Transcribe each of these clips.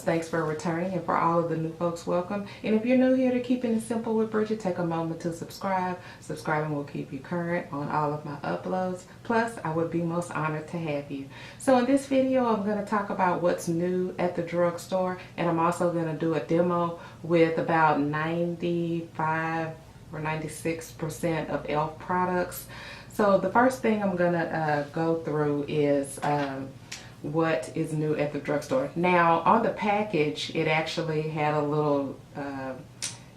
thanks for returning, and for all of the new folks, welcome. And if you're new here to Keeping It Simple with Bridget, take a moment to subscribe. Subscribing will keep you current on all of my uploads. Plus, I would be most honored to have you. So in this video, I'm going to talk about what's new at the drugstore, and I'm also going to do a demo with about 95 or 96% of e.l.f. products. So the first thing I'm going to go through is what is new at the drugstore. Now on the package it actually had a little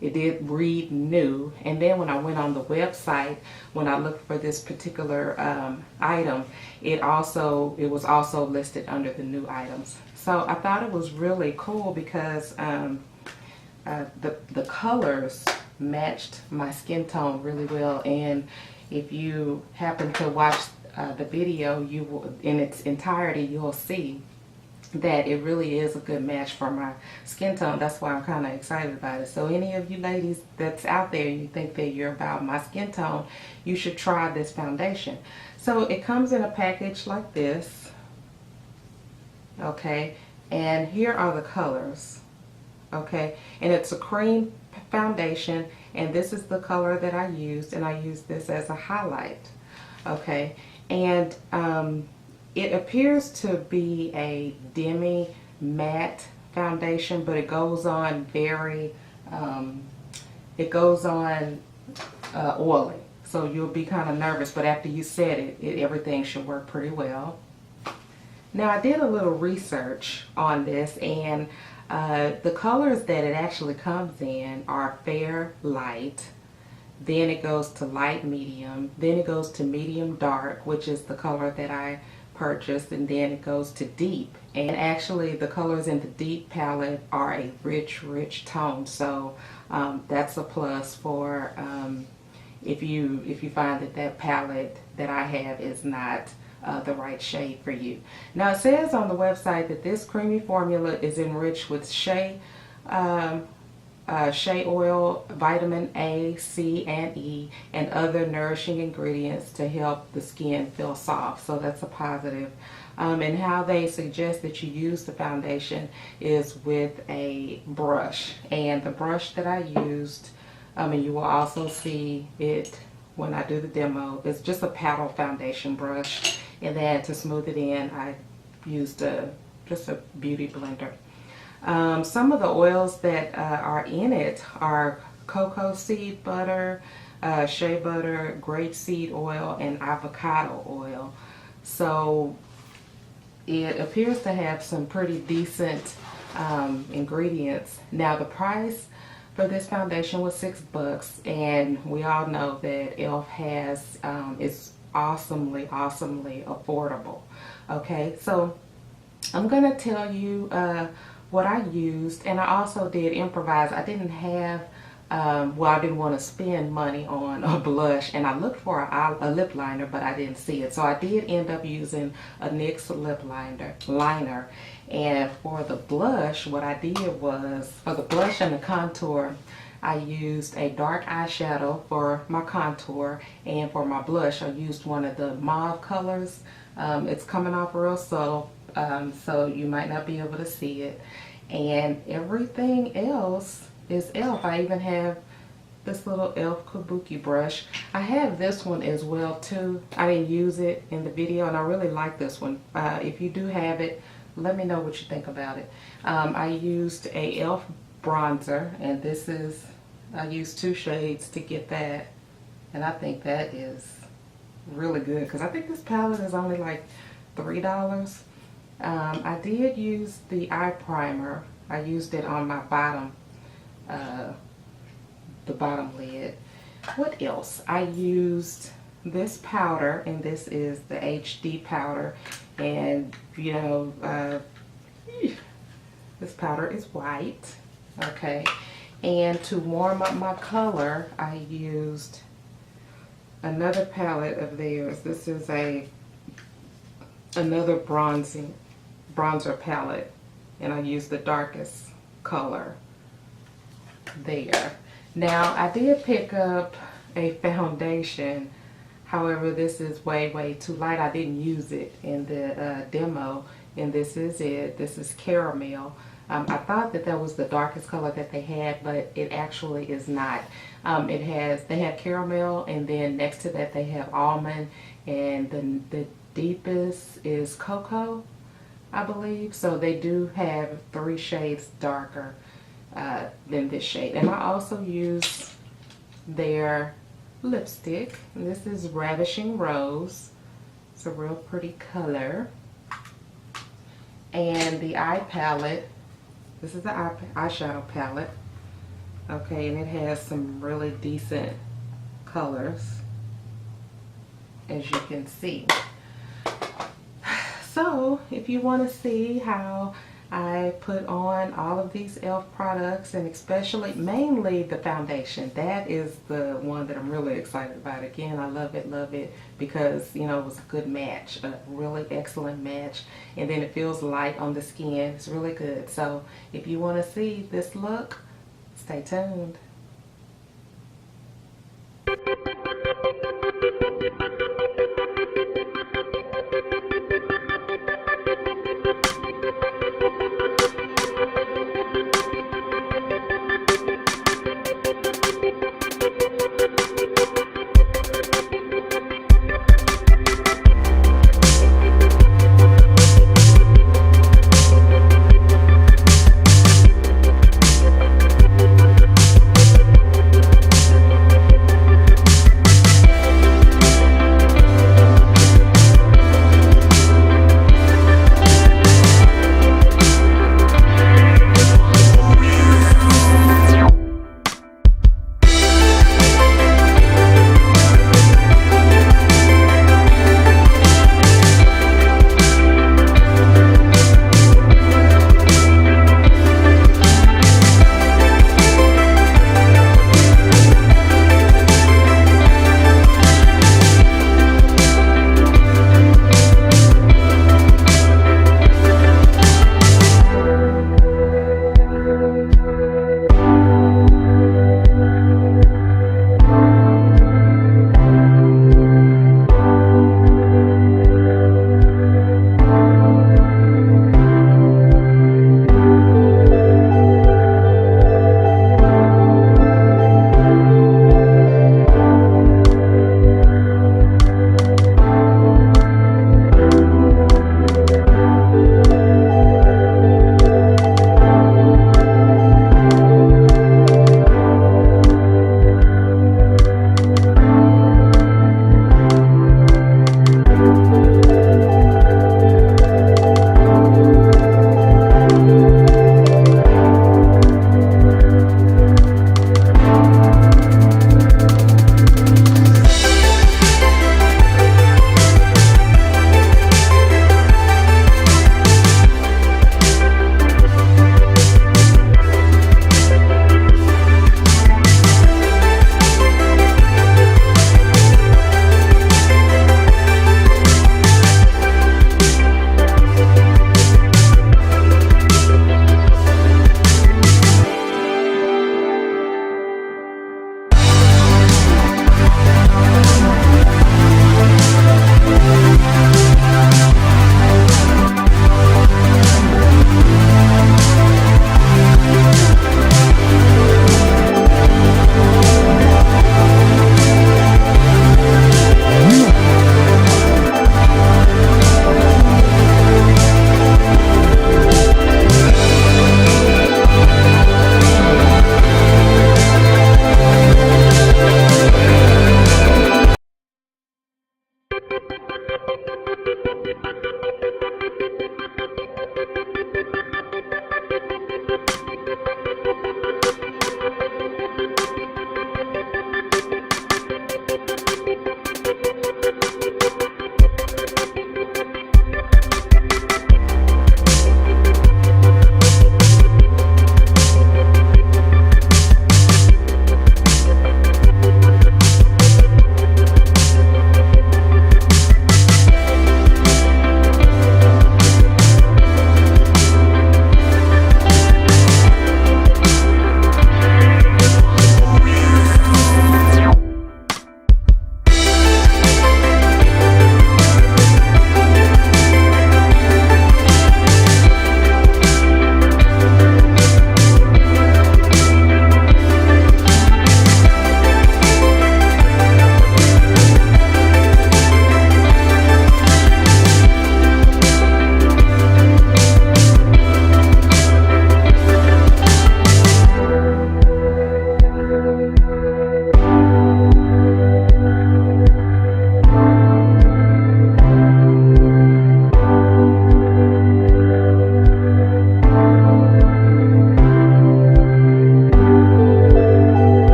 it did read new, and then when I went on the website, when I looked for this particular item, it was also listed under the new items. So I thought it was really cool because the colors matched my skin tone really well, and if you happen to watch the video, you will, in its entirety, you'll see that it really is a good match for my skin tone. That's why I'm kind of excited about it. So any of you ladies that's out there, you think that you're about my skin tone, you should try this foundation. So it comes in a package like this, okay, and here are the colors, okay, and it's a cream foundation, and this is the color that I used, and I used this as a highlight, okay. And it appears to be a demi matte foundation, but it goes on very oily, so you'll be kind of nervous, but after you set it, everything should work pretty well. Now I did a little research on this, and the colors that it actually comes in are fair light, then it goes to light medium, then it goes to medium dark, which is the color that I purchased, and then it goes to deep. And actually the colors in the deep palette are a rich tone, so that's a plus for if you find that palette that I have is not the right shade for you. Now it says on the website that this creamy formula is enriched with shea oil, vitamin A, C, and E, and other nourishing ingredients to help the skin feel soft. So that's a positive. And how they suggest that you use the foundation is with a brush. And the brush that I used, and you will also see it when I do the demo, it's just a paddle foundation brush. And then to smooth it in, I used just a beauty blender. Some of the oils that are in it are cocoa seed butter, shea butter, grapeseed oil, and avocado oil. So it appears to have some pretty decent ingredients. Now the price for this foundation was $6, and we all know that e.l.f. has is awesomely affordable. Okay, so I'm gonna tell you what I used, and I also did improvise. I didn't have, well, I didn't want to spend money on a blush, and I looked for a lip liner, but I didn't see it. So I did end up using a NYX lip liner. And for the blush, what I did was, for the blush and the contour, I used a dark eyeshadow for my contour, and for my blush, I used one of the mauve colors. It's coming off real subtle, so you might not be able to see it, and everything else is e.l.f. I even have this little e.l.f. kabuki brush. I have this one as well too. I didn't use it in the video, and I really like this one. If you do have it, let me know what you think about it. I used a e.l.f. bronzer, and this is, I used 2 shades to get that, and I think that is really good because I think this palette is only like $3. I did use the eye primer. I used it on my bottom, the bottom lid. What else? I used this powder, and this is the HD powder, and you know, this powder is white, okay. And to warm up my color, I used another palette of theirs. This is another bronzer palette, and I used the darkest color there. Now I did pick up a foundation, however this is way too light. I didn't use it in the demo, and this is it. This is Caramel. I thought that that was the darkest color that they had, but it actually is not. They have caramel, and then next to that they have almond, and the deepest is cocoa, I believe. So they do have 3 shades darker than this shade. And I also use their lipstick. This is Ravishing Rose. It's a real pretty color. And the eye palette, this is the eyeshadow palette. Okay, and it has some really decent colors, as you can see. So if you want to see how I put on all of these e.l.f. products, and especially mainly the foundation, that is the one that I'm really excited about. Again, I love it because, you know, it was a good match, a really excellent match, and then it feels light on the skin. It's really good. So if you want to see this look, stay tuned.